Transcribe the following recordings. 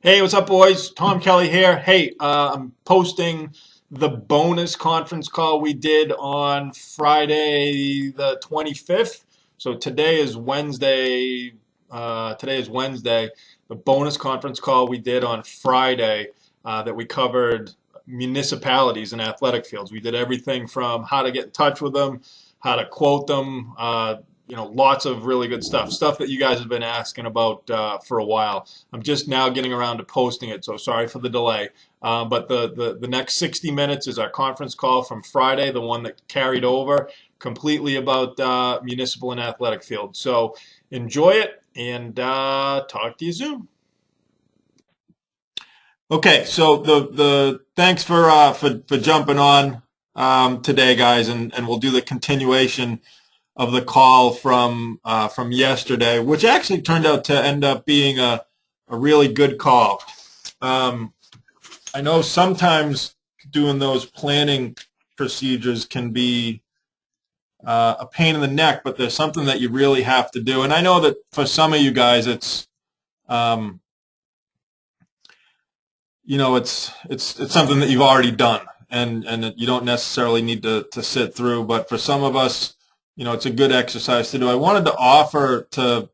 Hey, what's up, boys? Tom Kelly here. Hey, I'm posting the bonus conference call we did on Friday the 25th. So today is Wednesday. Today is Wednesday. The bonus conference call we did on Friday that we covered municipalities and athletic fields. We did everything from how to get in touch with them, how to quote them, lots of really good stuff that you guys have been asking about for a while. I'm just now getting around to posting it, so sorry for the delay. But the next 60 minutes is our conference call from Friday, the one that carried over, completely about municipal and athletic fields. So enjoy it and talk to you soon. Okay, so the thanks for jumping on today, guys, and we'll do the continuation of the call from yesterday, which actually turned out to end up being a really good call. Um, I know sometimes doing those planning procedures can be a pain in the neck, but there's something that you really have to do. And I know that for some of you guys, um, it's something that you've already done, and that you don't necessarily need to sit through. But for some of us, it's a good exercise to do. I wanted to offer to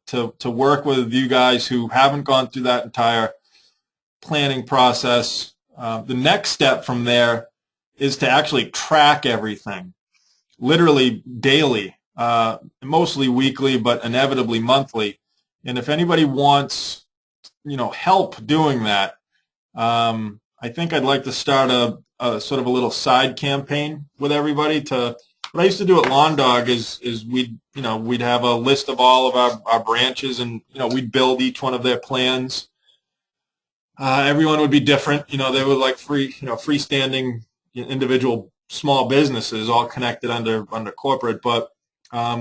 work with you guys who haven't gone through that entire planning process. The next step from there is to actually track everything, literally daily, mostly weekly, but inevitably monthly. And if anybody wants, help doing that, I think I'd like to start a sort of a little side campaign with everybody. What I used to do at Lawn Dog is we'd have a list of all of our branches, and we'd build each one of their plans. Everyone would be different. They were like freestanding individual small businesses all connected under corporate, but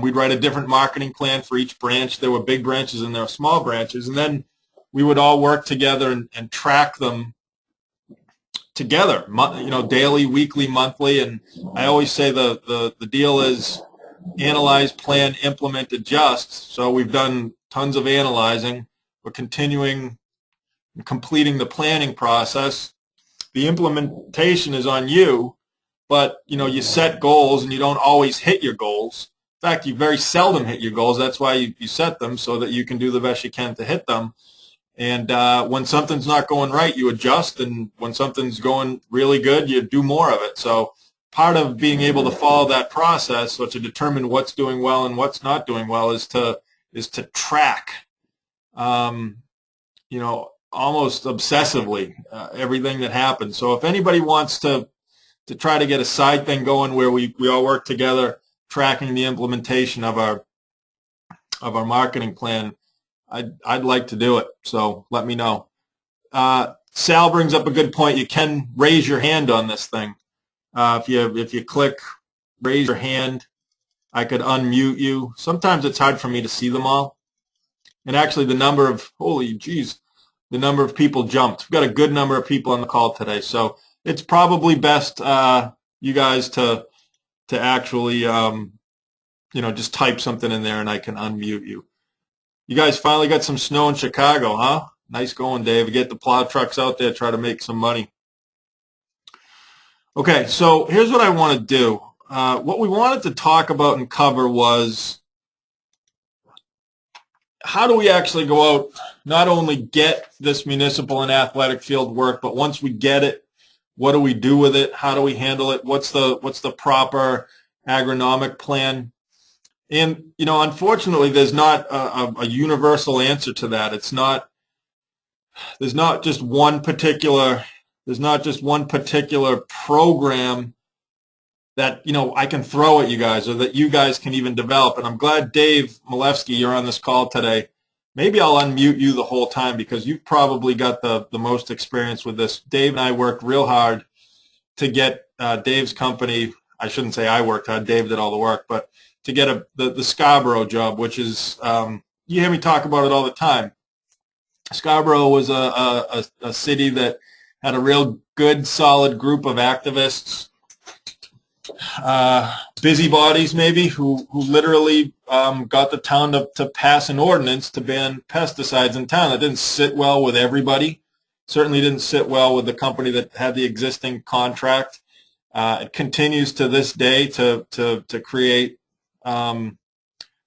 we'd write a different marketing plan for each branch. There were big branches and there were small branches, and then we would all work together and track them together, daily, weekly, monthly. And I always say the deal is analyze, plan, implement, adjust. So we've done tons of analyzing. We're continuing completing the planning process. The implementation is on you, but you set goals and you don't always hit your goals. In fact, you very seldom hit your goals. That's why you set them, so that you can do the best you can to hit them. And when something's not going right, you adjust, and when something's going really good, you do more of it. So part of being able to follow that process, so to determine what's doing well and what's not doing well, is to track, almost obsessively everything that happens. So if anybody wants to try to get a side thing going where we all work together, tracking the implementation of our marketing plan, I'd like to do it, so let me know. Sal brings up a good point. You can raise your hand on this thing. If you click raise your hand, I could unmute you. Sometimes it's hard for me to see them all. And actually the number of, the number of people jumped. We've got a good number of people on the call today, so it's probably best you guys to actually just type something in there and I can unmute you. You guys finally got some snow in Chicago, huh? Nice going, Dave. Get the plow trucks out there, try to make some money. Okay, so here's what I want to do. What we wanted to talk about and cover was, how do we actually go out, not only get this municipal and athletic field work, but once we get it, what do we do with it? How do we handle it? What's the proper agronomic plan? And unfortunately, there's not a universal answer to that. There's not just one particular program that I can throw at you guys, or that you guys can even develop. And I'm glad, Dave Malevsky, you're on this call today. Maybe I'll unmute you the whole time, because you've probably got the most experience with this. Dave and I worked real hard to get Dave's company. I shouldn't say I worked hard. Dave did all the work, but to get the Scarborough job, which is, you hear me talk about it all the time. Scarborough was a city that had a real good, solid group of activists, busybodies maybe, who literally got the town to pass an ordinance to ban pesticides in town. That didn't sit well with everybody. certainly didn't sit well with the company that had the existing contract. It continues to this day to create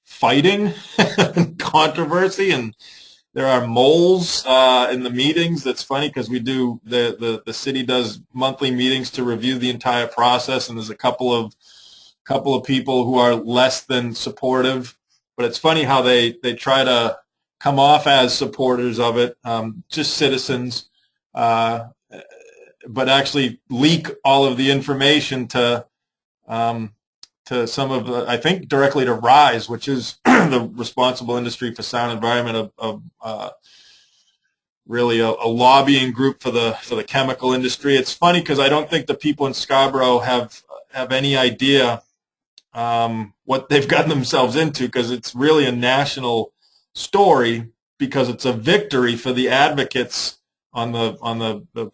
fighting and controversy, and there are moles in the meetings. That's funny because we do the city does monthly meetings to review the entire process, and there's a couple of people who are less than supportive. But it's funny how they try to come off as supporters of it, just citizens, but actually leak all of the information to some of the, I think directly to RISE, which is the Responsible Industry for Sound Environment, really a lobbying group for the chemical industry. It's funny because I don't think the people in Scarborough have any idea what they've gotten themselves into, because it's really a national story, because it's a victory for the advocates on the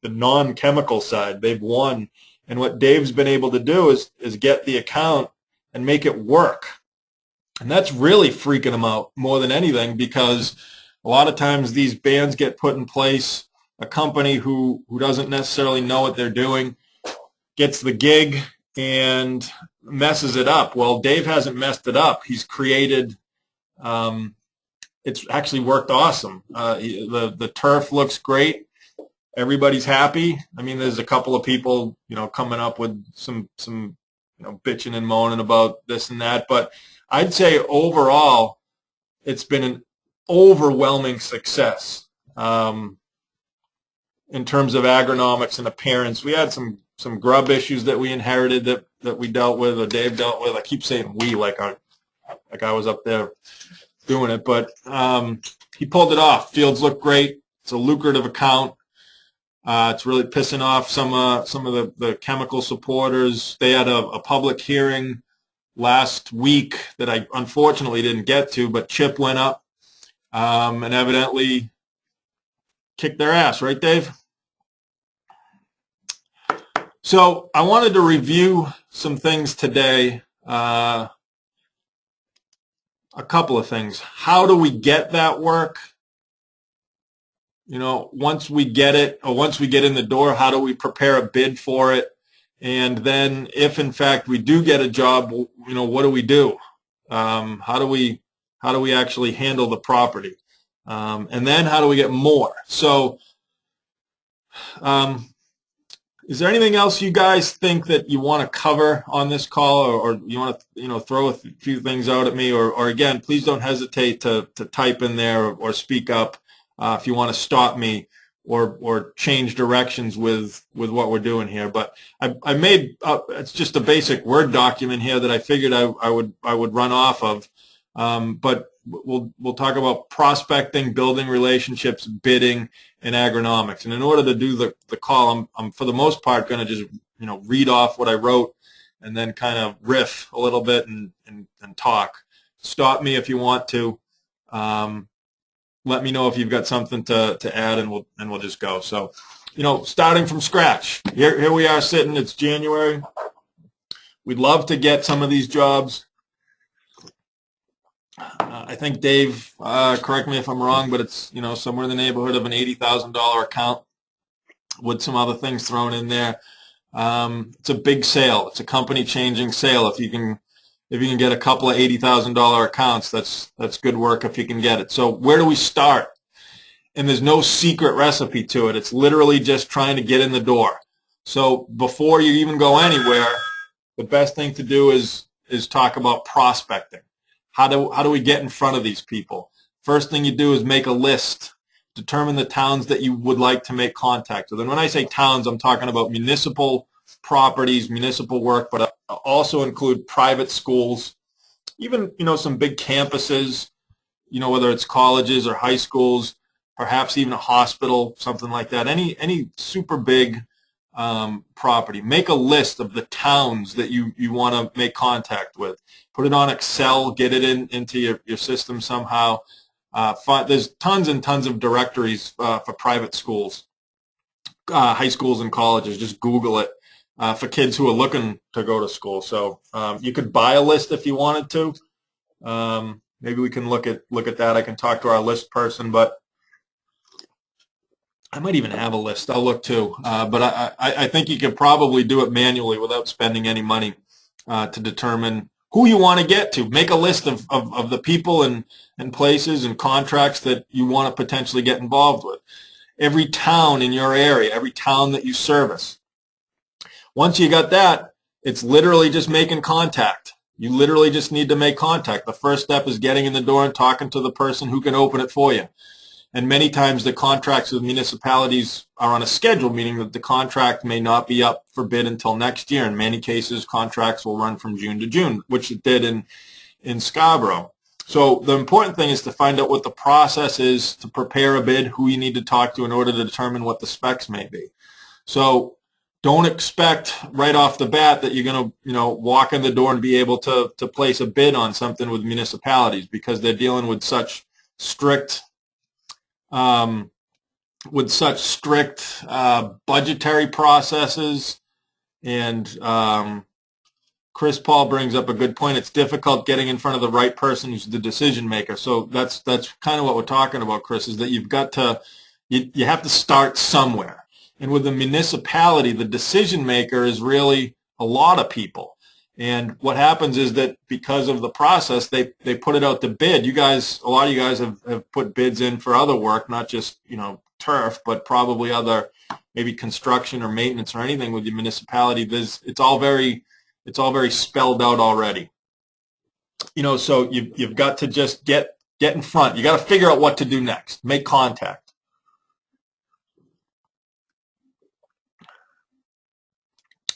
non-chemical side. They've won. And what Dave's been able to do is get the account and make it work. And that's really freaking them out more than anything, because a lot of times these bans get put in place. A company who doesn't necessarily know what they're doing gets the gig and messes it up. Well, Dave hasn't messed it up. He's created, it's actually worked awesome. The turf looks great. Everybody's happy. I mean, there's a couple of people, coming up with some bitching and moaning about this and that, but I'd say overall, it's been an overwhelming success in terms of agronomics and appearance. We had some grub issues that we inherited that we dealt with, or Dave dealt with. I keep saying we like I was up there doing it, but he pulled it off. Fields look great. It's a lucrative account. It's really pissing off some of the chemical supporters. They had a public hearing last week that I unfortunately didn't get to, but Chip went up and evidently kicked their ass, right, Dave? So I wanted to review some things today, a couple of things. How do we get that work? Once we get it, or once we get in the door, how do we prepare a bid for it? And then if in fact we do get a job, what do we do? How do we actually handle the property? And then how do we get more? So is there anything else you guys think that you want to cover on this call, or you want to throw a few things out at me, or again, please don't hesitate to type in there or speak up if you want to stop me or change directions with what we're doing here. But I made up, it's just a basic Word document here that I figured I would run off of. But we'll talk about prospecting, building relationships, bidding, and agronomics. And in order to do the call, I'm for the most part going to just read off what I wrote and then kind of riff a little bit and talk. Stop me if you want to. Let me know if you've got something to add, and we'll just go. So, starting from scratch. Here we are sitting. It's January. We'd love to get some of these jobs. I think Dave, correct me if I'm wrong, but it's somewhere in the neighborhood of an $80,000 account with some other things thrown in there. It's a big sale. It's a company-changing sale. If you can get a couple of $80,000 accounts, that's good work if you can get it. So where do we start? And there's no secret recipe to it. It's literally just trying to get in the door. So before you even go anywhere, the best thing to do is talk about prospecting. How do we get in front of these people? First thing you do is make a list. Determine the towns that you would like to make contact with. And when I say towns, I'm talking about municipal properties, municipal work, but I also include private schools, even some big campuses, whether it's colleges or high schools, perhaps even a hospital, something like that. Any super big property. Make a list of the towns that you want to make contact with. Put it on Excel, get it into your system somehow. There's tons and tons of directories for private schools, high schools and colleges. Just Google it for kids who are looking to go to school. So you could buy a list if you wanted to. Maybe we can look at that. I can talk to our list person, but I might even have a list. I'll look too. But I think you could probably do it manually without spending any money to determine who you want to get to. Make a list of the people and places and contracts that you want to potentially get involved with. Every town in your area, every town that you service. Once you got that, it's literally just making contact. You literally just need to make contact. The first step is getting in the door and talking to the person who can open it for you. And many times the contracts with municipalities are on a schedule, meaning that the contract may not be up for bid until next year. In many cases, contracts will run from June to June, which it did in Scarborough. So the important thing is to find out what the process is to prepare a bid, who you need to talk to in order to determine what the specs may be. So don't expect right off the bat that you're going to, walk in the door and be able to place a bid on something with municipalities, because they're dealing with such strict budgetary processes. And Chris Paul brings up a good point. It's difficult getting in front of the right person who's the decision maker. So that's kind of what we're talking about, Chris, is that you've got to, you have to start somewhere. And with the municipality, the decision maker is really a lot of people. And what happens is that because of the process, they put it out to bid. You guys, a lot of you guys have put bids in for other work, not just, turf, but probably other, maybe construction or maintenance or anything with the municipality. It's all very spelled out already. So you've got to just get in front. You got to figure out what to do next. Make contact.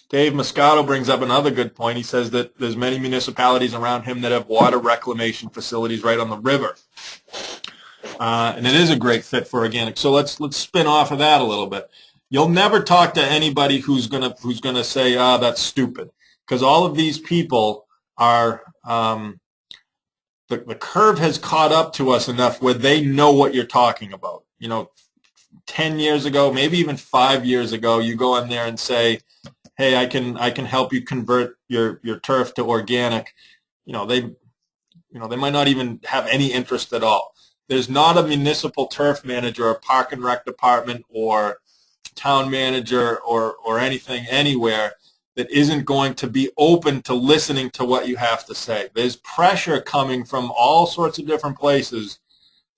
Dave Moscato brings up another good point. He says that there's many municipalities around him that have water reclamation facilities right on the river. And it is a great fit for organic. So let's spin off of that a little bit. You'll never talk to anybody who's gonna say, that's stupid, because all of these people are the curve has caught up to us enough where they know what you're talking about. 10 years ago, maybe even 5 years ago, you go in there and say, hey, I can help you convert your turf to organic. They might not even have any interest at all. There's not a municipal turf manager or park and rec department or town manager or anything anywhere that isn't going to be open to listening to what you have to say. There's pressure coming from all sorts of different places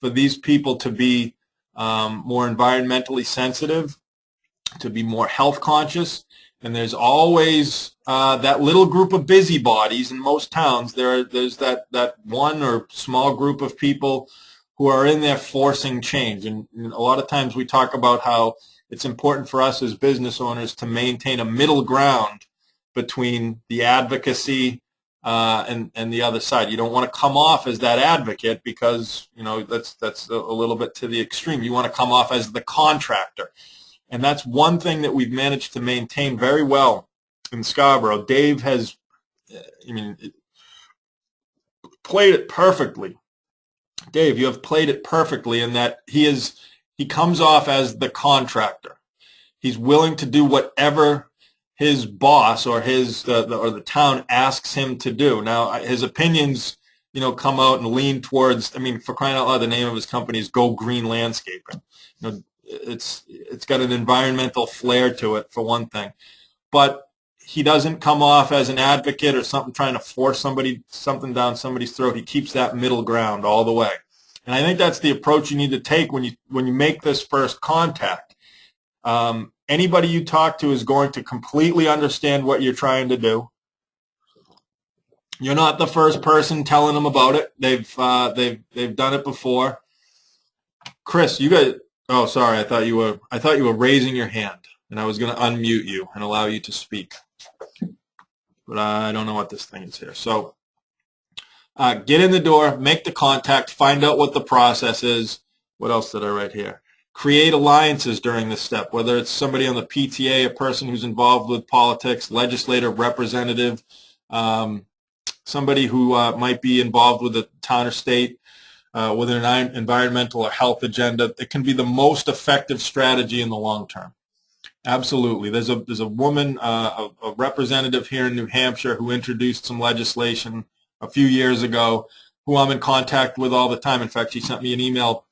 for these people to be more environmentally sensitive, to be more health conscious. And there's always that little group of busybodies in most towns. There's that one or small group of people who are in there forcing change. And a lot of times we talk about how it's important for us as business owners to maintain a middle ground between the advocacy and the other side. You don't want to come off as that advocate, because that's a little bit to the extreme. You want to come off as the contractor. And that's one thing that we've managed to maintain very well in Scarborough. Dave has, played it perfectly. Dave, you have played it perfectly in that he comes off as the contractor. He's willing to do whatever his boss or the town asks him to do. Now, his opinions, come out and lean towards, for crying out loud, the name of his company is Go Green Landscaping. It's got an environmental flair to it, for one thing, but he doesn't come off as an advocate or something trying to force something down somebody's throat. He keeps that middle ground all the way, and I think that's the approach you need to take when you make this first contact. Anybody you talk to is going to completely understand what you're trying to do. You're not the first person telling them about it. They've done it before. Chris, you guys. Oh, sorry. I thought you were raising your hand, and I was going to unmute you and allow you to speak. But I don't know what this thing is here. So get in the door, make the contact, find out what the process is. What else did I write here? Create alliances during this step, whether it's somebody on the PTA, a person who's involved with politics, legislative representative, somebody who might be involved with the town or state, with an environmental or health agenda. It can be the most effective strategy in the long term. Absolutely. There's a woman, a representative here in New Hampshire, who introduced some legislation a few years ago, who I'm in contact with all the time. In fact, she sent me an email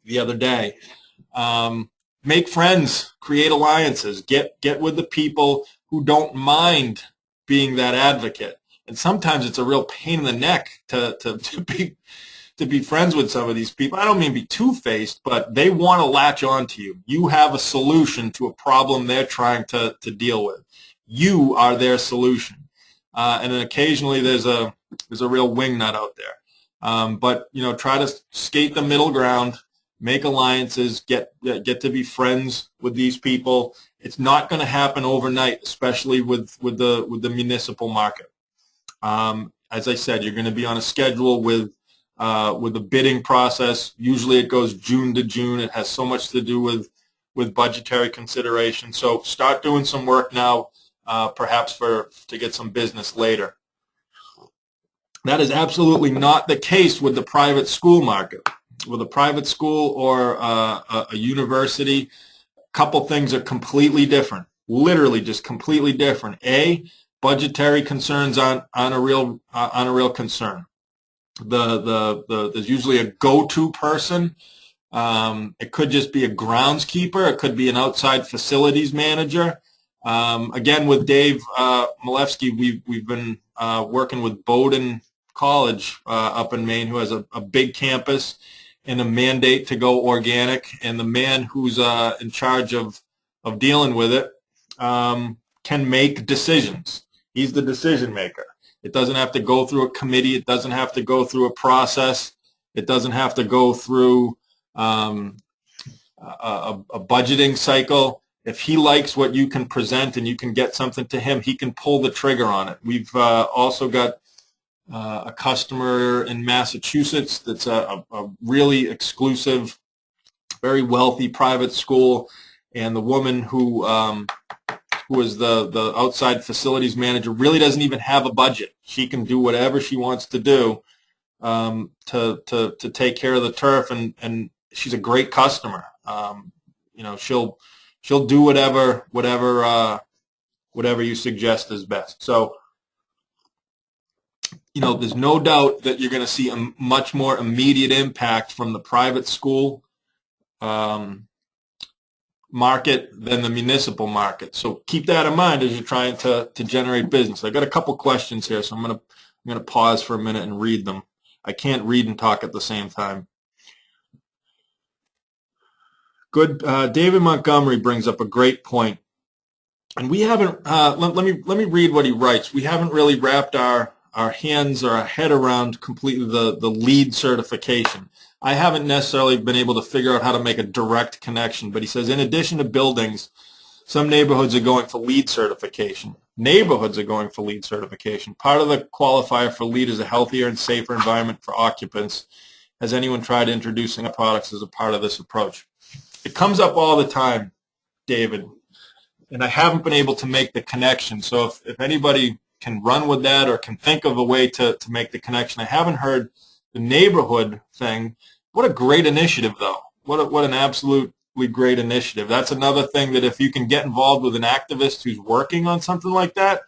the other day. make friends, create alliances, get with the people who don't mind being that advocate. And sometimes it's a real pain in the neck to be friends with some of these people. I don't mean be two-faced, but they want to latch on to you. You have a solution to a problem they're trying to deal with. You are their solution. And then occasionally there's a real wingnut out there. But try to skate the middle ground, make alliances, get to be friends with these people. It's not going to happen overnight, especially with the municipal market. As I said, you're going to be on a schedule with the bidding process. Usually it goes June to June. It has so much to do with budgetary consideration. So start doing some work now, perhaps to get some business later. That is absolutely not the case with the private school market. With a private school or a university, a couple things are completely different. Literally just completely different. Budgetary concerns aren't a real concern. There's usually a go-to person. It could just be a groundskeeper. It could be an outside facilities manager. Again, with Dave Malevsky, we've been working with Bowdoin College up in Maine, who has a big campus and a mandate to go organic. And the man who's in charge of dealing with it can make decisions. He's the decision maker. It doesn't have to go through a committee. It doesn't have to go through a process. It doesn't have to go through a budgeting cycle. If he likes what you can present and you can get something to him, he can pull the trigger on it. We've also got a customer in Massachusetts that's a really exclusive, very wealthy private school, and the woman who is the outside facilities manager really doesn't even have a budget. She can do whatever she wants to do to take care of the turf, and she's a great customer. She'll do whatever you suggest is best. So there's no doubt that you're going to see a much more immediate impact from the private school market than the municipal market. So keep that in mind as you're trying to generate business. I've got a couple questions here, so I'm going to pause for a minute and read them. I can't read and talk at the same time. Good. David Montgomery brings up a great point, and we haven't. Let me read what he writes. We haven't really wrapped our hands or our head around completely the LEED certification. I haven't necessarily been able to figure out how to make a direct connection, but he says in addition to buildings, some neighborhoods are going for LEED certification. Neighborhoods are going for LEED certification. Part of the qualifier for LEED is a healthier and safer environment for occupants. Has anyone tried introducing products as a part of this approach? It comes up all the time, David, and I haven't been able to make the connection. So if anybody can run with that or can think of a way to make the connection. I haven't heard the neighborhood thing. What a great initiative, though. What an absolutely great initiative. That's another thing that if you can get involved with an activist who's working on something like that,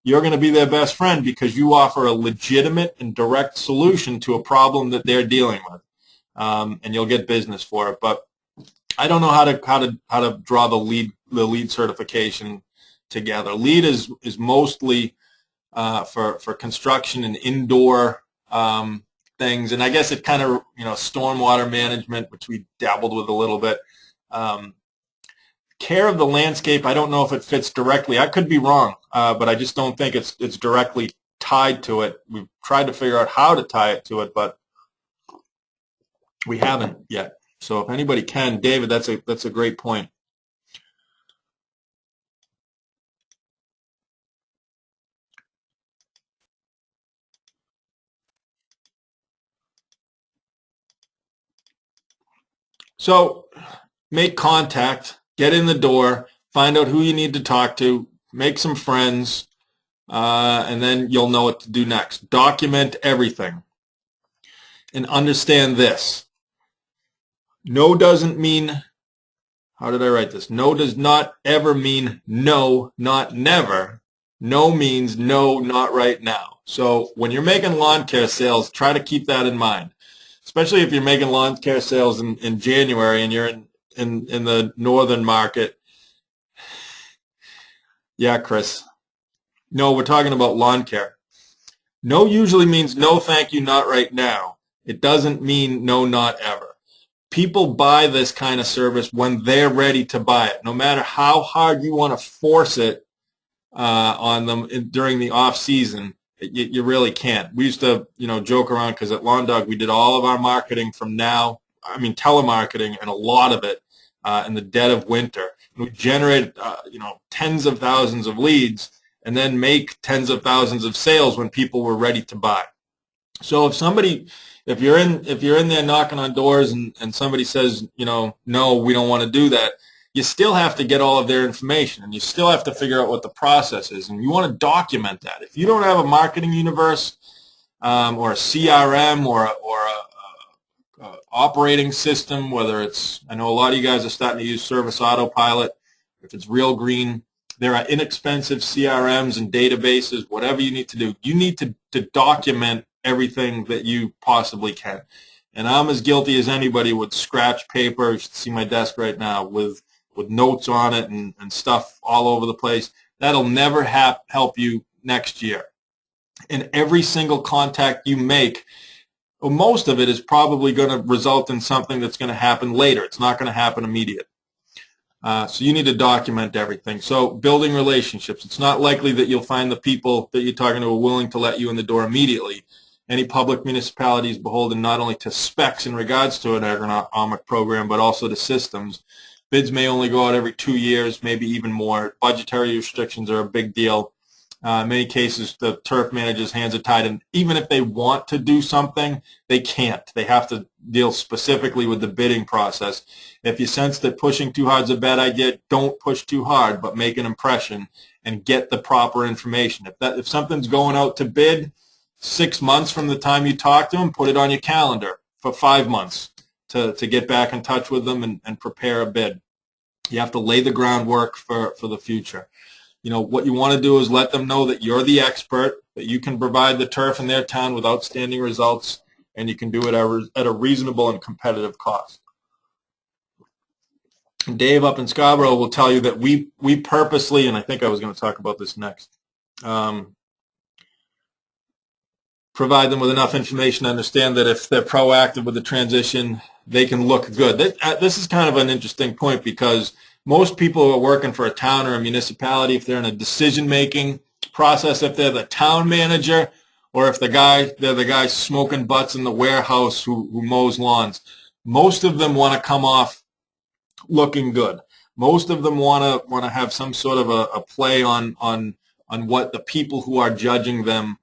you're going to be their best friend because you offer a legitimate and direct solution to a problem that they're dealing with, and you'll get business for it. But I don't know how to draw the LEED certification together. LEED is mostly for construction and indoor things, and I guess it kind of stormwater management, which we dabbled with a little bit. Care of the landscape, I don't know if it fits directly. I could be wrong, but I just don't think it's directly tied to it. We've tried to figure out how to tie it to it, but we haven't yet. So if anybody can, David, that's a great point. So make contact, get in the door, find out who you need to talk to, make some friends, and then you'll know what to do next. Document everything. And understand this. No doesn't mean, how did I write this? No does not ever mean no, not never. No means no, not right now. So when you're making lawn care sales, try to keep that in mind. Especially if you're making lawn care sales in January and you're in the northern market. Yeah, Chris. No, we're talking about lawn care. No usually means no, thank you, not right now. It doesn't mean no, not ever. People buy this kind of service when they're ready to buy it. No matter how hard you want to force it on them during the off season, you really can't. We used to, joke around because at Lawn Dog we did all of our marketing from now. I mean, telemarketing and a lot of it in the dead of winter. And we generated, tens of thousands of leads, and then make tens of thousands of sales when people were ready to buy. So if you're in there knocking on doors and somebody says, no, we don't want to do that, you still have to get all of their information, and you still have to figure out what the process is, and you want to document that. If you don't have a marketing universe or a CRM or a operating system, whether it's, I know a lot of you guys are starting to use Service Autopilot, if it's Real Green, there are inexpensive CRMs and databases, whatever you need to do. You need to document everything that you possibly can. And I'm as guilty as anybody with scratch paper. You should see my desk right now with notes on it and stuff all over the place. That'll never help you next year. And every single contact you make, well, most of it is probably going to result in something that's going to happen later. It's not going to happen immediately. So you need to document everything. So building relationships. It's not likely that you'll find the people that you're talking to are willing to let you in the door immediately. Any public municipality is beholden not only to specs in regards to an agronomic program, but also to systems. Bids may only go out every 2 years, maybe even more. Budgetary restrictions are a big deal. In many cases, the turf manager's hands are tied, and even if they want to do something, they can't. They have to deal specifically with the bidding process. If you sense that pushing too hard is a bad idea, don't push too hard, but make an impression and get the proper information. If something's going out to bid 6 months from the time you talk to them, put it on your calendar for 5 months to get back in touch with them and prepare a bid. You have to lay the groundwork for the future. What you want to do is let them know that you're the expert, that you can provide the turf in their town with outstanding results, and you can do it at a reasonable and competitive cost. Dave up in Scarborough will tell you that we purposely, and I think I was going to talk about this next, provide them with enough information to understand that if they're proactive with the transition, they can look good. This is kind of an interesting point, because most people who are working for a town or a municipality, if they're in a decision-making process, if they're the town manager, or if they're the guy smoking butts in the warehouse who mows lawns, most of them want to come off looking good. Most of them want to have some sort of a play on what the people who are judging them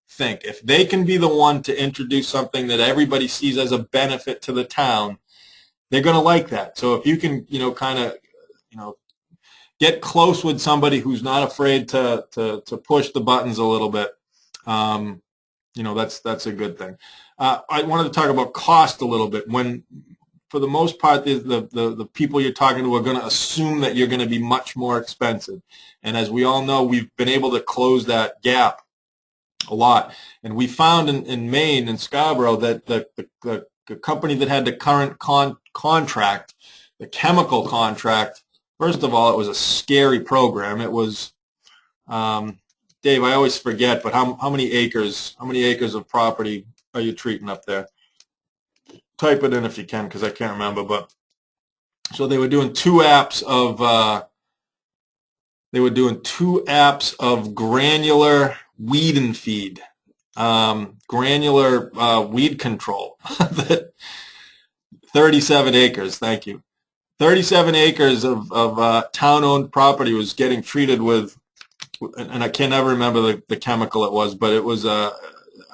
think. If they can be the one to introduce something that everybody sees as a benefit to the town, they're going to like that. So if you can, kind of, get close with somebody who's not afraid to push the buttons a little bit, that's a good thing. I wanted to talk about cost a little bit. For the most part, the people you're talking to are going to assume that you're going to be much more expensive. And as we all know, we've been able to close that gap a lot. And we found in Maine, in Scarborough, that the company that had the current contract, the chemical contract, first of all, it was a scary program. It was, Dave, I always forget, but how many acres of property are you treating up there? Type it in if you can, because I can't remember. But so they were doing 2 apps of granular weed and feed, granular weed control. 37 acres. Thank you. 37 acres of town-owned property was getting treated with, and I can never remember the chemical it was, but it was a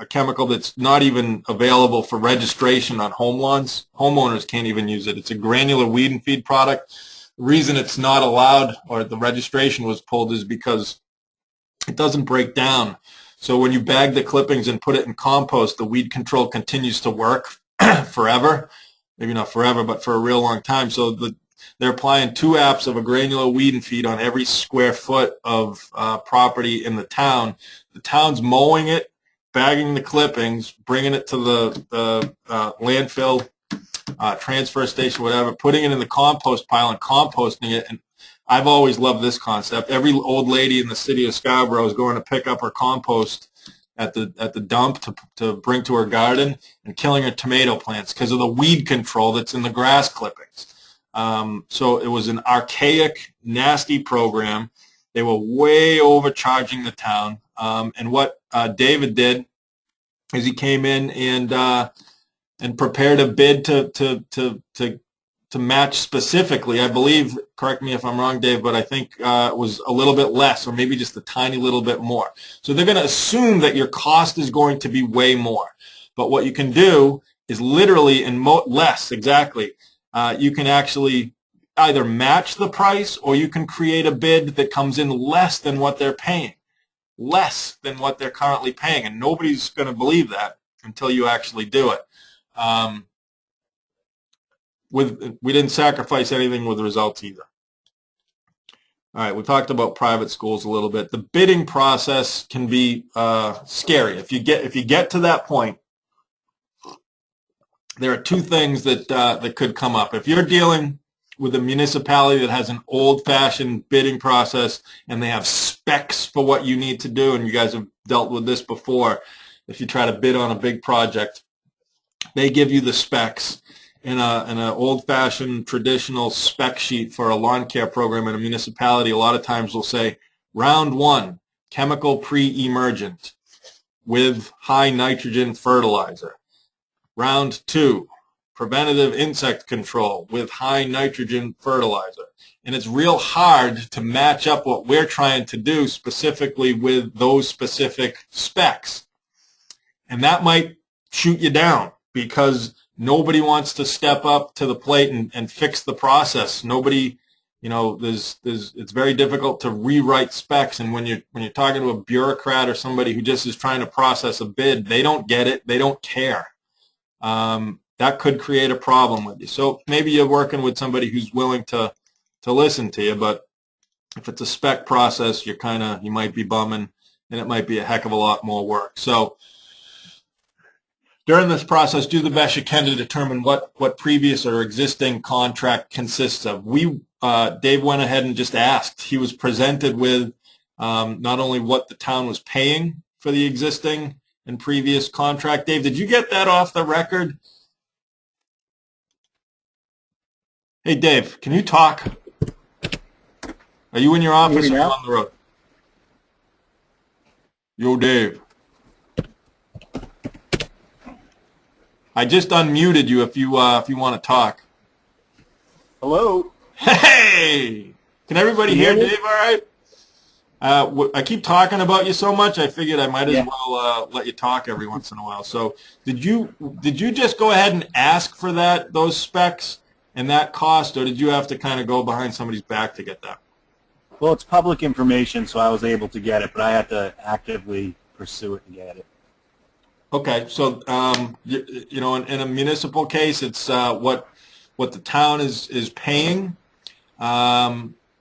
chemical that's not even available for registration on home lawns. Homeowners can't even use it. It's a granular weed and feed product. The reason it's not allowed, or the registration was pulled, is because it doesn't break down. So when you bag the clippings and put it in compost, the weed control continues to work forever. Maybe not forever, but for a real long time. So they're applying 2 apps of a granular weed and feed on every square foot of property in the town. The town's mowing it, bagging the clippings, bringing it to the landfill. transfer station, whatever, putting it in the compost pile and composting it. And I've always loved this concept. Every old lady in the city of Scarborough is going to pick up her compost at the dump to bring to her garden and killing her tomato plants because of the weed control that's in the grass clippings. So it was an archaic, nasty program. They were way overcharging the town. And what David did is he came in and prepared a bid to match specifically. I believe, correct me if I'm wrong, Dave, but I think it was a little bit less, or maybe just a tiny little bit more. So they're going to assume that your cost is going to be way more. But what you can do is literally less, exactly. You can actually either match the price, or you can create a bid that comes in less than what they're paying, less than what they're currently paying, and nobody's going to believe that until you actually do it. We didn't sacrifice anything with the results either. All right, we talked about private schools a little bit. The bidding process can be scary. If you get to that point, there are two things that could come up. If you're dealing with a municipality that has an old-fashioned bidding process and they have specs for what you need to do, and you guys have dealt with this before, if you try to bid on a big project, they give you the specs. In an old-fashioned traditional spec sheet for a lawn care program in a municipality, a lot of times will say, round 1, chemical pre-emergent with high nitrogen fertilizer. Round 2, preventative insect control with high nitrogen fertilizer. And it's real hard to match up what we're trying to do specifically with those specific specs. And that might shoot you down because nobody wants to step up to the plate and fix the process. Nobody, it's very difficult to rewrite specs. And when you're talking to a bureaucrat or somebody who just is trying to process a bid, they don't get it. They don't care. That could create a problem with you. So maybe you're working with somebody who's willing to listen to you, but if it's a spec process, you might be bumming, and it might be a heck of a lot more work. So during this process, do the best you can to determine what previous or existing contract consists of. Dave went ahead and just asked. He was presented with not only what the town was paying for the existing and previous contract. Dave, did you get that off the record? Hey, Dave, can you talk? Are you in your office or on the road? Yo, Dave. I just unmuted you if you want to talk. Hello. Hey! Can everybody hear Dave all right? I keep talking about you so much, I figured I might as well let you talk every once in a while. So did you just go ahead and ask for those specs and that cost, or did you have to kind of go behind somebody's back to get that? Well, it's public information, so I was able to get it, but I had to actively pursue it and get it. Okay, so in a municipal case, it's what the town is paying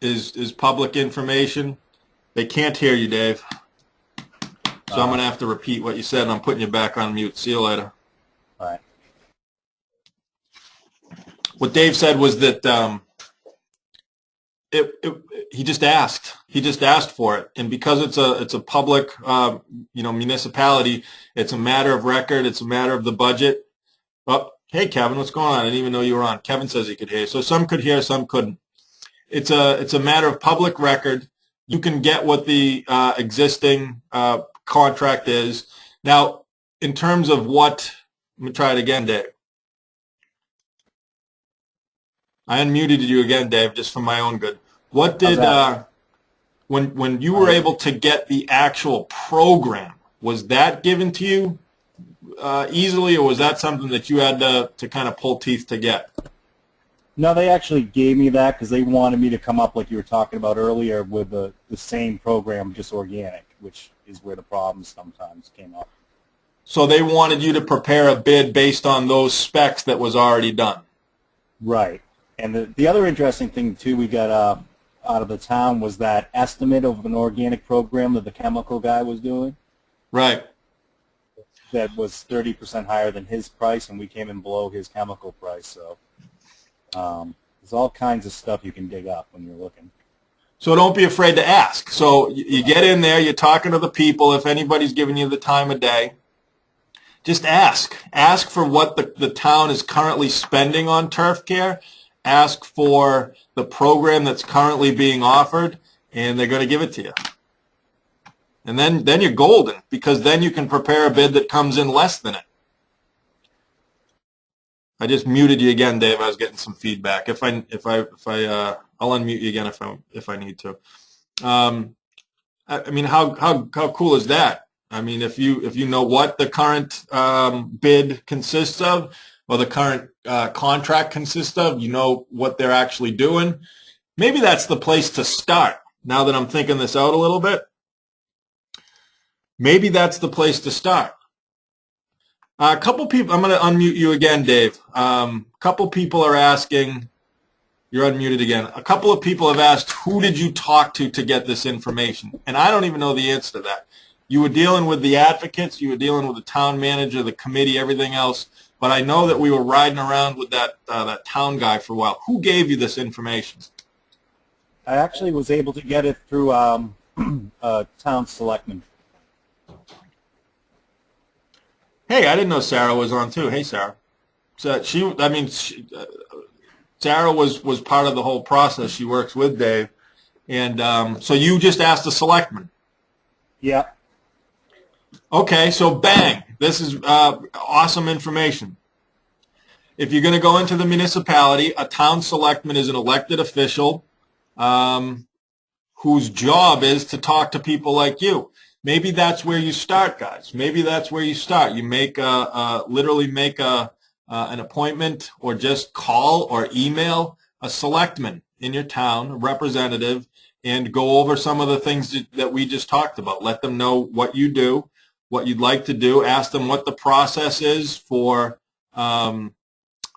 is public information. They can't hear you, Dave. So I'm going to have to repeat what you said, and I'm putting you back on mute. See you later. All right. What Dave said was that he just asked. He just asked for it, and because it's a public municipality, it's a matter of record. It's a matter of the budget. Oh, hey Kevin, what's going on? I didn't even know you were on. Kevin says he could hear. So some could hear, some couldn't. It's a matter of public record. You can get what the existing contract is. Now, in terms of what, let me try it again, Dave. I unmuted you again, Dave, just for my own good. What did, when you were able to get the actual program, was that given to you easily, or was that something that you had to kind of pull teeth to get? No, they actually gave me that because they wanted me to come up, like you were talking about earlier, with the same program, just organic, which is where the problems sometimes came up. So they wanted you to prepare a bid based on those specs that was already done. Right. And the other interesting thing, too, we got out of the town was that estimate of an organic program that the chemical guy was doing. Right. that was 30% higher than his price, and we came in below his chemical price. So there's all kinds of stuff you can dig up when you're looking. So don't be afraid to ask. So you get in there, you're talking to the people. If anybody's giving you the time of day, just ask. Ask for what the town is currently spending on turf care. Ask for the program that's currently being offered, and they're going to give it to you. And then you're golden, because then you can prepare a bid that comes in less than it. I just muted you again, Dave. I was getting some feedback. I'll unmute you again if I need to. I mean, how cool is that? I mean, if you know what the current bid consists of, or the current contract consists of, you know what they're actually doing. Maybe that's the place to start. Now that I'm thinking this out a little bit, maybe that's the place to start. A couple people, I'm going to unmute you again, Dave. A couple people are asking, you're unmuted again. A couple of people have asked, who did you talk to get this information? And I don't even know the answer to that. You were dealing with the advocates, you were dealing with the town manager, the committee, everything else. But I know that we were riding around with that town guy for a while. Who gave you this information? I actually was able to get it through town selectmen. Hey, I didn't know Sarah was on too. Hey, Sarah. So Sarah was part of the whole process. She works with Dave, and so you just asked the selectman. Yeah. Okay, so bang, this is awesome information. If you're going to go into the municipality, a town selectman is an elected official whose job is to talk to people like you. Maybe that's where you start, guys. Maybe that's where you start. You make literally make an appointment, or just call or email a selectman in your town, a representative, and go over some of the things that we just talked about. Let them know what you do, what you'd like to do. Ask them what the process is for the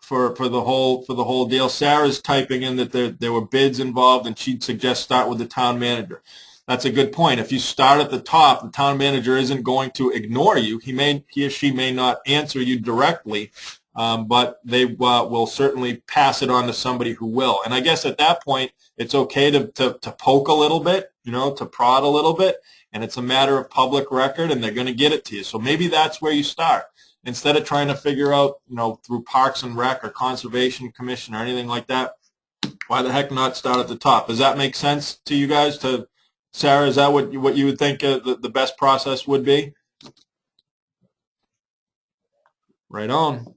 whole deal. Sarah's typing in that there were bids involved, and she'd suggest start with the town manager. That's a good point. If you start at the top, the town manager isn't going to ignore you. He or she may not answer you directly, but they will certainly pass it on to somebody who will. And I guess at that point, it's okay to poke a little bit, to prod a little bit, and it's a matter of public record, and they're going to get it to you. So maybe that's where you start. Instead of trying to figure out, through Parks and Rec or Conservation Commission or anything like that, why the heck not start at the top? Does that make sense to you guys? Sarah, is that what you would think the best process would be? Right on.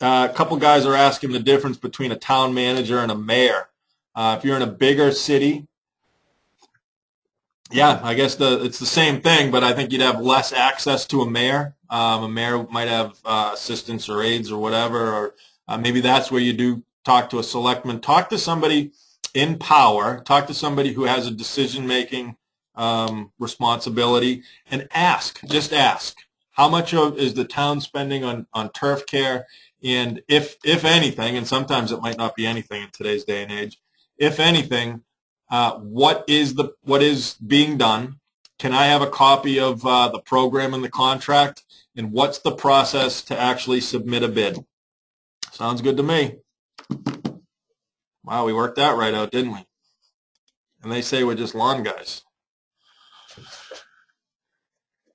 A couple guys are asking the difference between a town manager and a mayor. If you're in a bigger city, yeah, I guess it's the same thing, but I think you'd have less access to a mayor. A mayor might have assistants or aides or whatever, or maybe that's where you do talk to a selectman. Talk to somebody in power. Talk to somebody who has a decision-making responsibility, and just ask, how much is the town spending on turf care? And if anything, and sometimes it might not be anything in today's day and age, if anything, what is being done? Can I have a copy of the program and the contract? And what's the process to actually submit a bid? Sounds good to me. Wow, we worked that right out, didn't we? And they say we're just lawn guys.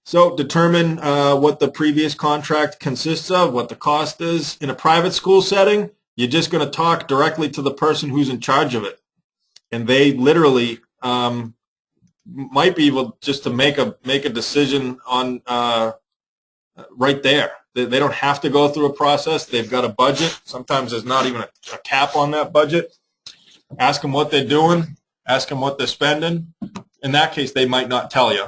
So determine what the previous contract consists of, what the cost is. In a private school setting, you're just going to talk directly to the person who's in charge of it. And they literally might be able just to make a decision on right there. They don't have to go through a process. They've got a budget. Sometimes there's not even a cap on that budget. Ask them what they're doing. Ask them what they're spending. In that case, they might not tell you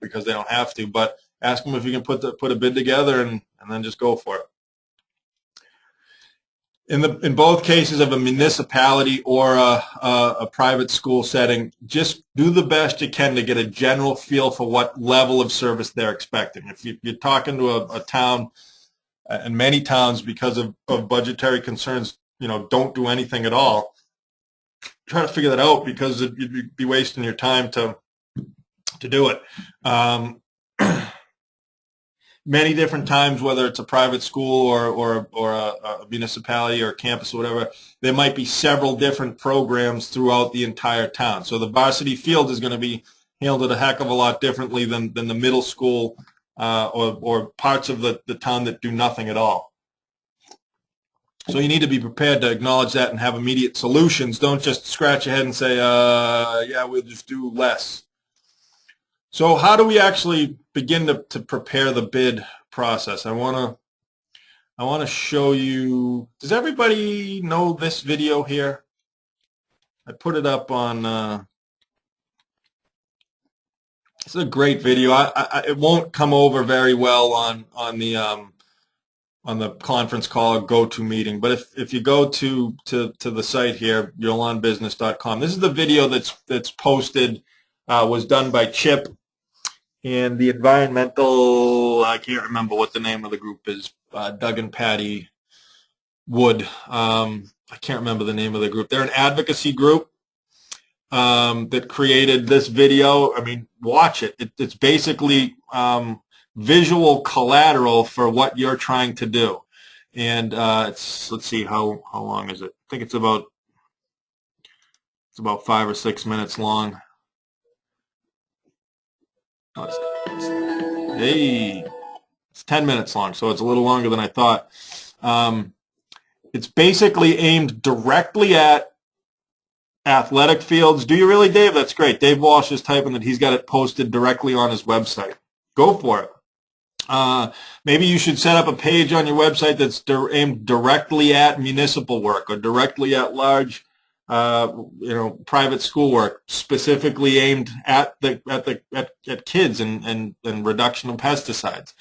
because they don't have to. But ask them if you can put a bid together, and then just go for it. In both cases of a municipality or a private school setting, just do the best you can to get a general feel for what level of service they're expecting. If you're talking to a town, and many towns, because of budgetary concerns, don't do anything at all, try to figure that out, because you'd be wasting your time to do it. many different times, whether it's a private school or a municipality or a campus or whatever, there might be several different programs throughout the entire town. So the varsity field is going to be handled a heck of a lot differently than the middle school or parts of the town that do nothing at all. So you need to be prepared to acknowledge that and have immediate solutions. Don't just scratch your head and say, yeah, we'll just do less. So how do we actually begin to prepare the bid process? I want to show you. Does everybody know this video here? I put it up on. It's a great video. It won't come over very well on the conference call or GoToMeeting, but if you go to the site here, you'rlawnbusiness.com, this is the video that's posted, was done by Chip and the environmental, I can't remember what the name of the group is, Doug and Patty Wood. I can't remember the name of the group. They're an advocacy group that created this video. I mean, watch it. It's basically visual collateral for what you're trying to do. And let's see, how long is it? I think it's about 5 or 6 minutes long. Oh, it's 10 minutes long, so it's a little longer than I thought. It's basically aimed directly at athletic fields. Do you really, Dave? That's great. Dave Walsh is typing that he's got it posted directly on his website. Go for it. Maybe you should set up a page on your website that's aimed directly at municipal work or directly at large, private school work, specifically aimed at kids and reduction of pesticides.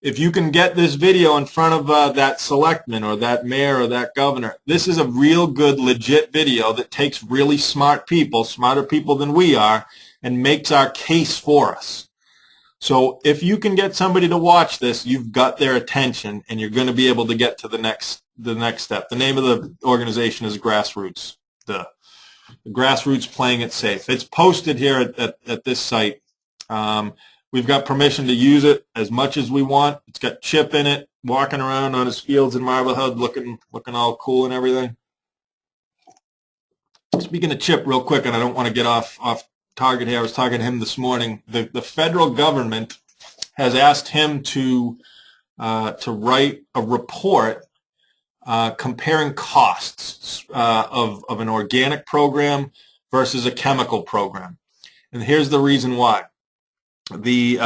If you can get this video in front of that selectman or that mayor or that governor, this is a real good, legit video that takes really smart people, smarter people than we are, and makes our case for us. So if you can get somebody to watch this, you've got their attention, and you're going to be able to get to the next step. The name of the organization is Grassroots. The Grassroots Playing It Safe. It's posted here at this site. We've got permission to use it as much as we want. It's got Chip in it, walking around on his fields in Marblehead, looking all cool and everything. Speaking of Chip, real quick, and I don't want to get off target here. I was talking to him this morning. The federal government has asked him to write a report comparing costs of an organic program versus a chemical program. And here's the reason why. The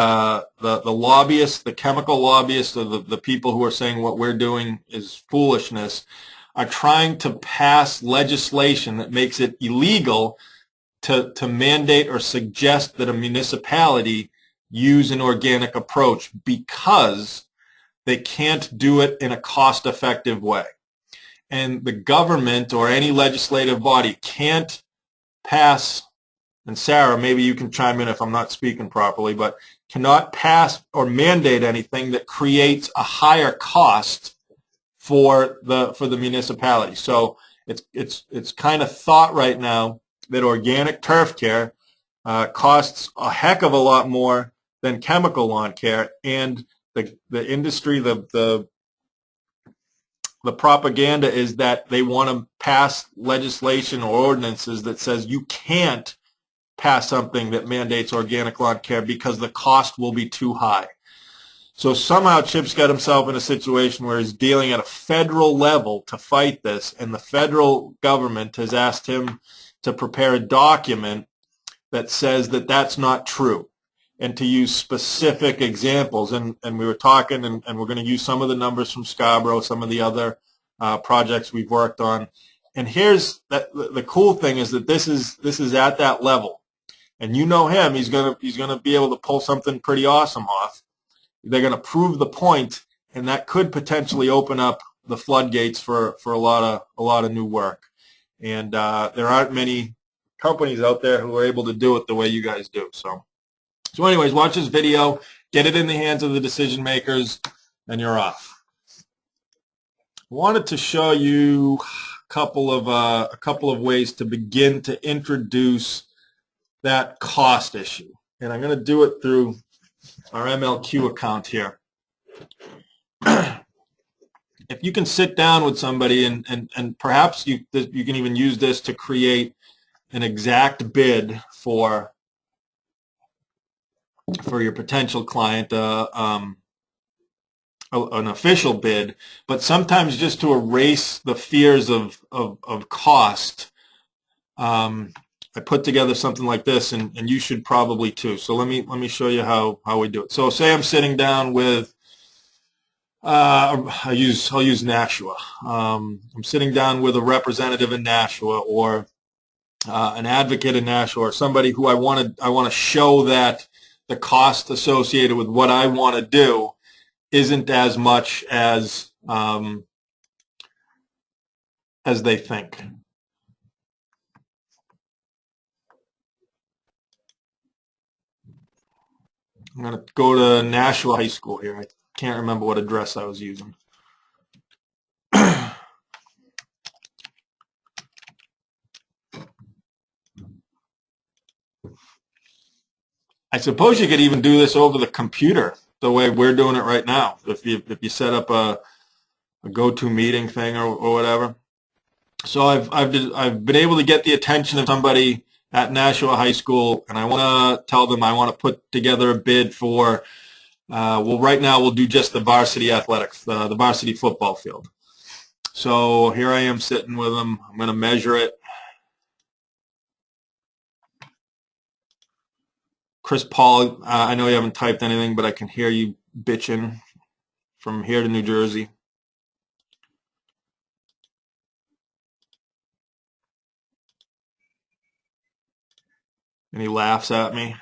lobbyists, the chemical lobbyists, or the people who are saying what we're doing is foolishness, are trying to pass legislation that makes it illegal to mandate or suggest that a municipality use an organic approach because they can't do it in a cost-effective way. And the government or any legislative body can't pass, and Sarah, maybe you can chime in if I'm not speaking properly, but cannot pass or mandate anything that creates a higher cost for the municipality. So it's kind of thought right now that organic turf care costs a heck of a lot more than chemical lawn care, and the industry, the propaganda is that they want to pass legislation or ordinances that says you can't pass something that mandates organic lawn care because the cost will be too high. So somehow Chip's got himself in a situation where he's dealing at a federal level to fight this, and the federal government has asked him to prepare a document that says that that's not true, and to use specific examples. And we were talking, and we're going to use some of the numbers from Scarborough, some of the other projects we've worked on. And here's the cool thing is that this is at that level. And you know him, he's gonna be able to pull something pretty awesome off. They're going to prove the point, and that could potentially open up the floodgates for a lot of new work. And there aren't many companies out there who are able to do it the way you guys do. So anyways, watch this video, get it in the hands of the decision makers, and you're off. I wanted to show you a couple of ways to begin to introduce that cost issue, and I'm going to do it through our MLQ account here. If you can sit down with somebody and perhaps you can even use this to create an exact bid for your potential client, an official bid, but sometimes just to erase the fears of cost, I put together something like this, and you should probably too. So let me show you how we do it. So say I'm sitting down with I'll use Nashua. I'm sitting down with a representative in Nashua, or an advocate in Nashua, or somebody who I want to show that the cost associated with what I want to do isn't as much as they think. I'm going to go to Nashua High School here. I can't remember what address I was using. I suppose you could even do this over the computer the way we're doing it right now. If you set up a go-to meeting thing or whatever. So I've been able to get the attention of somebody at Nashua High School, and I want to tell them I want to put together a bid for. Well, right now we'll do just the varsity athletics, the varsity football field. So here I am sitting with them. I'm going to measure it. Chris Paul, I know you haven't typed anything, but I can hear you bitching from here to New Jersey. And he laughs at me.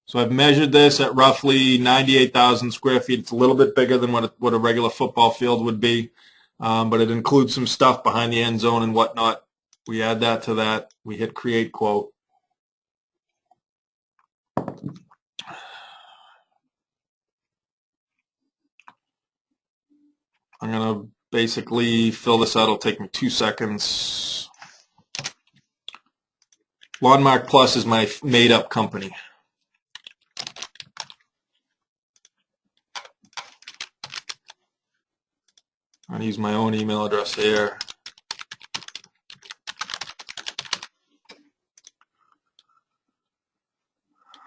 So I've measured this at roughly 98,000 square feet. It's a little bit bigger than what a regular football field would be, but it includes some stuff behind the end zone and whatnot. We add that to that. We hit create quote. I'm going to basically fill this out. It'll take me 2 seconds. Lawnmark Plus is my made-up company. I'm going to use my own email address here.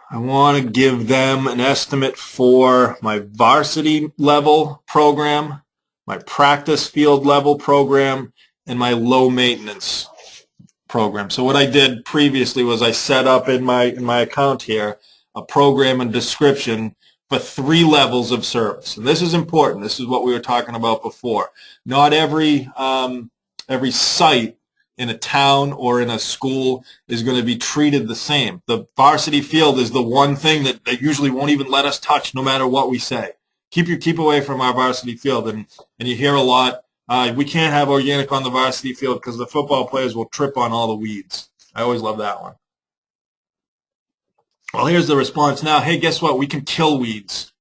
I want to give them an estimate for my varsity level program, my practice field level program, and my low maintenance program. So what I did previously was I set up in my account here a program and description for 3 levels of service. And this is important. This is what we were talking about before. Not every site in a town or in a school is going to be treated the same. The varsity field is the one thing that they usually won't even let us touch no matter what we say. Keep away from our varsity field. And you hear a lot, we can't have organic on the varsity field because the football players will trip on all the weeds. I always love that one. Well, here's the response now. Hey, guess what? We can kill weeds.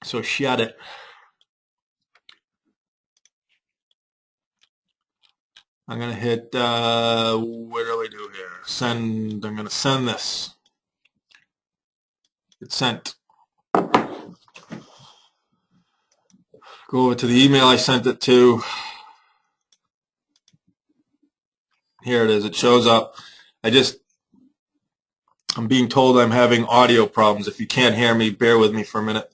So shut it. I'm going to hit, what do we do here? Send. I'm going to send this. It's sent. Go over to the email I sent it to. Here it is. It shows up. I'm being told I'm having audio problems. If you can't hear me, bear with me for a minute.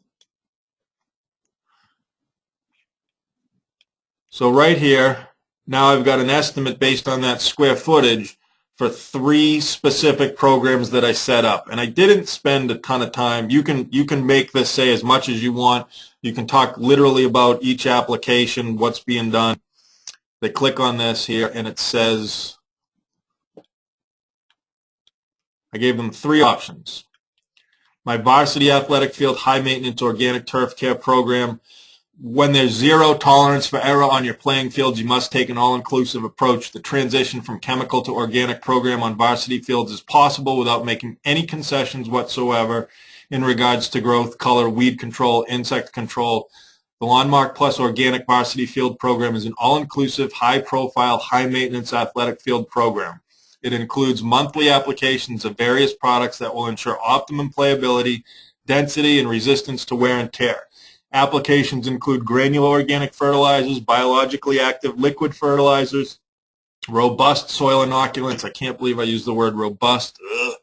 So right here, now I've got an estimate based on that square footage for 3 specific programs that I set up. And I didn't spend a ton of time. You can make this say as much as you want. You can talk literally about each application, what's being done. They click on this here, and it says, I gave them 3 options. My varsity athletic field high maintenance organic turf care program. When there's 0 tolerance for error on your playing fields, you must take an all-inclusive approach. The transition from chemical to organic program on varsity fields is possible without making any concessions whatsoever in regards to growth, color, weed control, insect control. The Lawnmark Plus Organic Varsity Field Program is an all-inclusive, high-profile, high-maintenance athletic field program. It includes monthly applications of various products that will ensure optimum playability, density, and resistance to wear and tear. Applications include granular organic fertilizers, biologically active liquid fertilizers, robust soil inoculants. I can't believe I used the word robust. Ugh.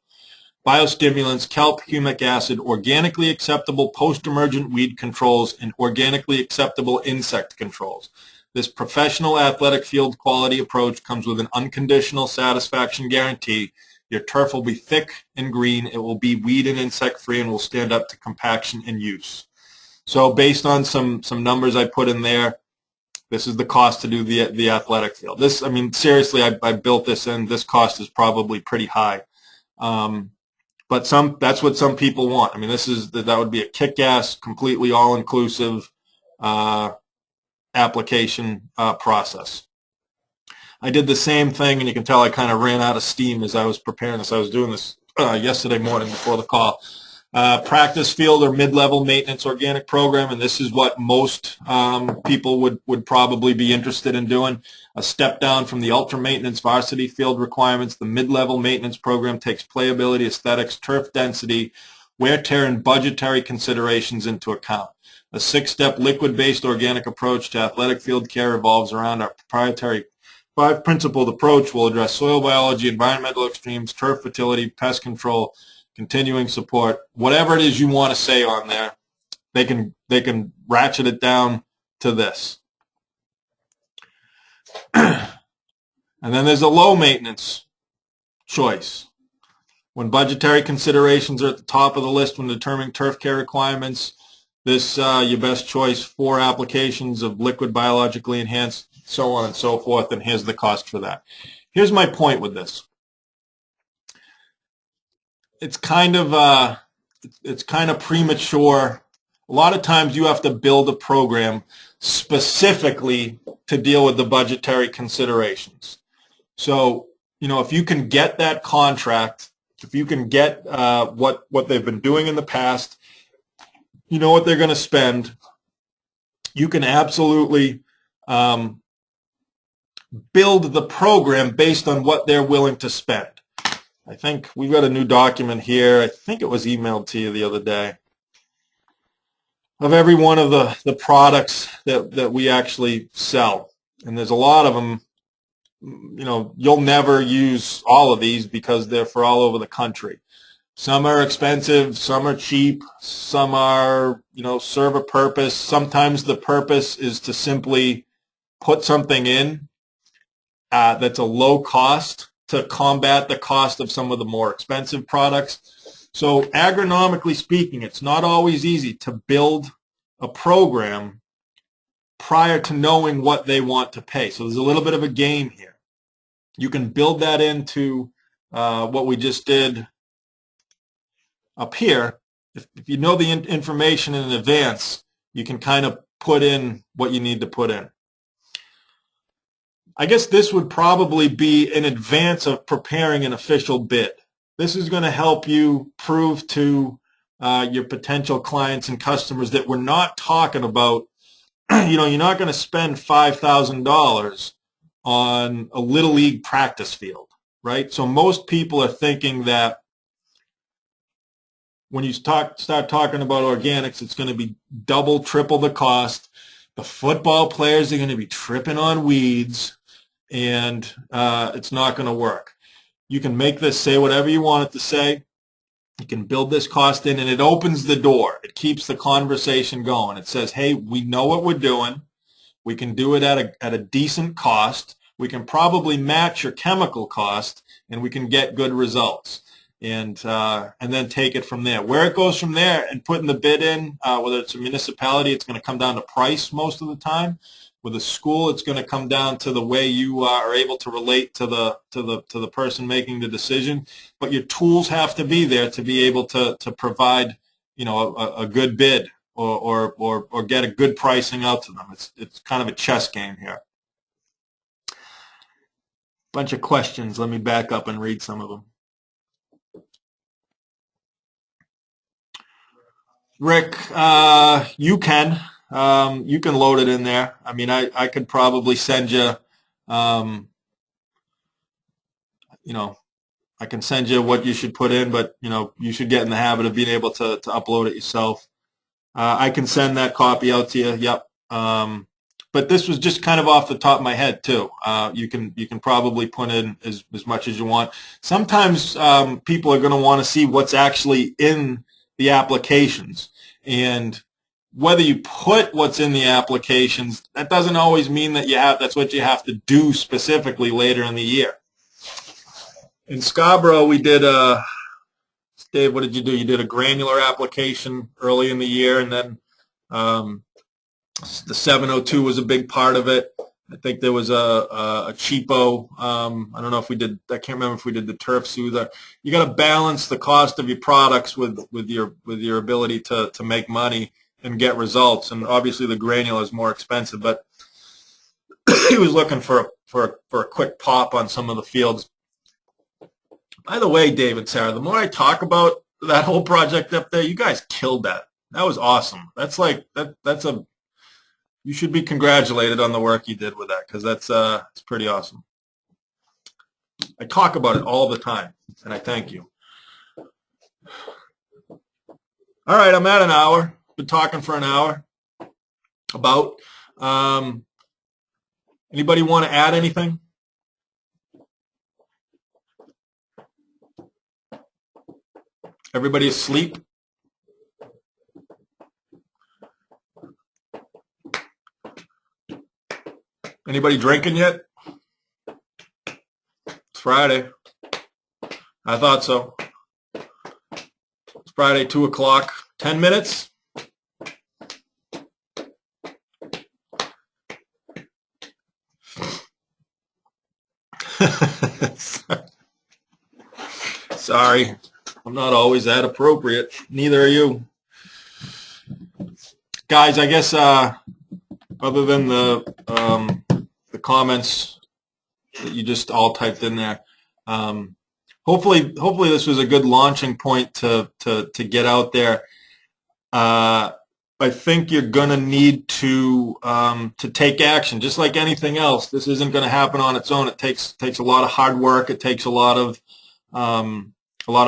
Biostimulants, kelp, humic acid, organically acceptable post-emergent weed controls, and organically acceptable insect controls. This professional athletic field quality approach comes with an unconditional satisfaction guarantee. Your turf will be thick and green. It will be weed and insect free and will stand up to compaction and use. So based on some numbers I put in there, this is the cost to do the athletic field. This, I mean, seriously, I built this in. This cost is probably pretty high. But that's what some people want. I mean, that would be a kick-ass, completely all-inclusive application process. I did the same thing, and you can tell I kind of ran out of steam as I was preparing this. I was doing this yesterday morning before the call. Practice field or mid-level maintenance organic program, and this is what most people would probably be interested in doing. A step down from the ultra maintenance varsity field requirements. The mid-level maintenance program takes playability, aesthetics, turf density, wear, tear, and budgetary considerations into account. A 6-step liquid-based organic approach to athletic field care revolves around our proprietary 5-principled approach. Will address soil biology, environmental extremes, turf fertility, pest control, continuing support, whatever it is you want to say on there, they can ratchet it down to this. And then there's a low maintenance choice. When budgetary considerations are at the top of the list when determining turf care requirements, this your best choice, 4 applications of liquid biologically enhanced, so on and so forth, and here's the cost for that. Here's my point with this. It's kind of premature. A lot of times you have to build a program specifically to deal with the budgetary considerations. So, you know, if you can get that contract, if you can get what they've been doing in the past, you know what they're going to spend, you can absolutely build the program based on what they're willing to spend. I think we've got a new document here. I think it was emailed to you the other day of every one of the products that we actually sell. And there's a lot of them. You know, you'll never use all of these because they're for all over the country. Some are expensive, some are cheap, some are, you know, serve a purpose. Sometimes the purpose is to simply put something in that's a low cost to combat the cost of some of the more expensive products. So agronomically speaking, it's not always easy to build a program prior to knowing what they want to pay. So there's a little bit of a game here. You can build that into what we just did up here. If you know the information in advance, you can kind of put in what you need to put in. I guess this would probably be in advance of preparing an official bid. This is going to help you prove to your potential clients and customers that we're not talking about, you know, you're not going to spend $5,000 on a little league practice field, right? So most people are thinking that when you start talking about organics, it's going to be double, triple the cost. The football players are going to be tripping on weeds, and it's not going to work. You can make this say whatever you want it to say. You can build this cost in, and it opens the door. It keeps the conversation going. It says, hey, we know what we're doing. We can do it at a decent cost. We can probably match your chemical cost, and we can get good results. And then take it from there. Where it goes from there and putting the bid in, whether it's a municipality, it's going to come down to price most of the time. With a school, it's going to come down to the way you are able to relate to the person making the decision. But your tools have to be there to be able to provide, you know, a good bid or get a good pricing out to them. It's kind of a chess game here. Bunch of questions. Let me back up and read some of them. Rick, you can load it in there. I mean, I could probably send you, I can send you what you should put in, but you should get in the habit of being able to upload it yourself. I can send that copy out to you. Yep. But this was just kind of off the top of my head too. You can probably put in as much as you want. Sometimes people are going to want to see what's actually in the applications, and whether you put what's in the applications, that doesn't always mean that that's what you have to do specifically later in the year. In Scarborough, we did Dave, what did you do? You did a granular application early in the year, and then the 702 was a big part of it. I think there was a cheapo. I don't know if we did. I can't remember if we did the turf soother. You got to balance the cost of your products with your ability to make money and get results. And obviously, the granular is more expensive, but he was looking for a quick pop on some of the fields. By the way, David, Sarah, the more I talk about that whole project up there, you guys killed that. That was awesome. That's like you should be congratulated on the work you did with that, because it's pretty awesome. I talk about it all the time, and I thank you. All right, I'm at an hour. Been talking for an hour. About anybody want to add anything? Everybody asleep? Anybody drinking yet? It's Friday. I thought so. It's Friday, 2 o'clock. 10 minutes? Sorry. I'm not always that appropriate. Neither are you. Guys, I guess other than the comments that you just all typed in there, hopefully this was a good launching point to get out there. I think you're going to need to take action, just like anything else. This isn't going to happen on its own. It takes a lot of hard work. It takes a lot of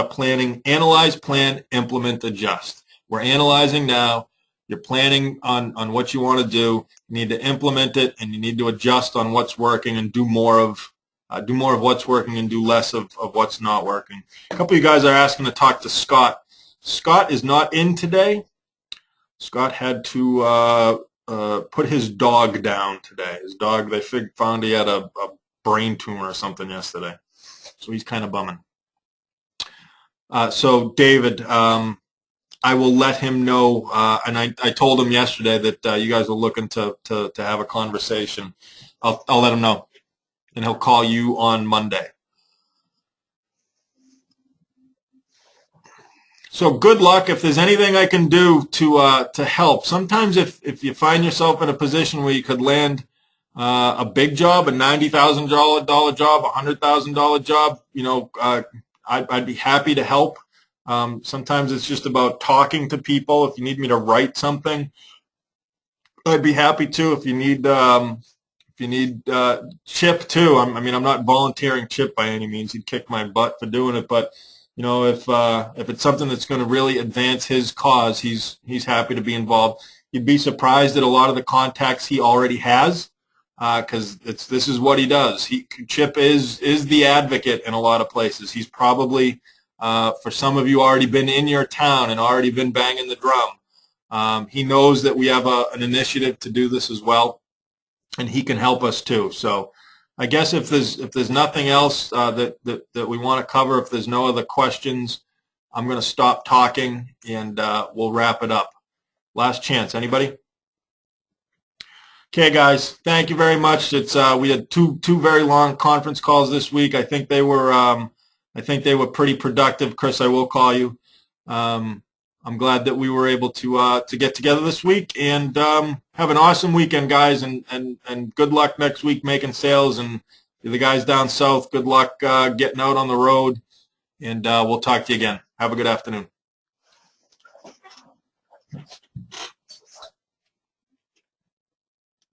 planning. Analyze, plan, implement, adjust. We're analyzing now. You're planning on what you want to do. You need to implement it, and you need to adjust on what's working and do more of what's working and do less of what's not working. A couple of you guys are asking to talk to Scott. Scott is not in today. Scott had to put his dog down today. His dog, they found he had a brain tumor or something yesterday, so he's kind of bumming. So David, I will let him know, and I told him yesterday that you guys are looking to have a conversation. I'll let him know, and he'll call you on Monday. So good luck. If there's anything I can do to help, sometimes if you find yourself in a position where you could land a big job, a $90,000 job, a $100,000 job, I'd be happy to help. Sometimes it's just about talking to people. If you need me to write something, I'd be happy to. If you need Chip too. I'm not volunteering Chip by any means. He'd kick my butt for doing it, but if it's something that's going to really advance his cause, he's happy to be involved. You'd be surprised at a lot of the contacts he already has, because this is what he does. Chip is the advocate in a lot of places. He's probably, for some of you, already been in your town and already been banging the drum. He knows that we have an initiative to do this as well, and he can help us too. So I guess if there's nothing else that we want to cover, if there's no other questions, I'm going to stop talking and we'll wrap it up. Last chance. Anybody? Okay, guys. Thank you very much. We had two very long conference calls this week. I think they were pretty productive. Chris, I will call you. I'm glad that we were able to get together this week, and have an awesome weekend, guys, and good luck next week making sales. And the guys down south, good luck getting out on the road, and we'll talk to you again. Have a good afternoon.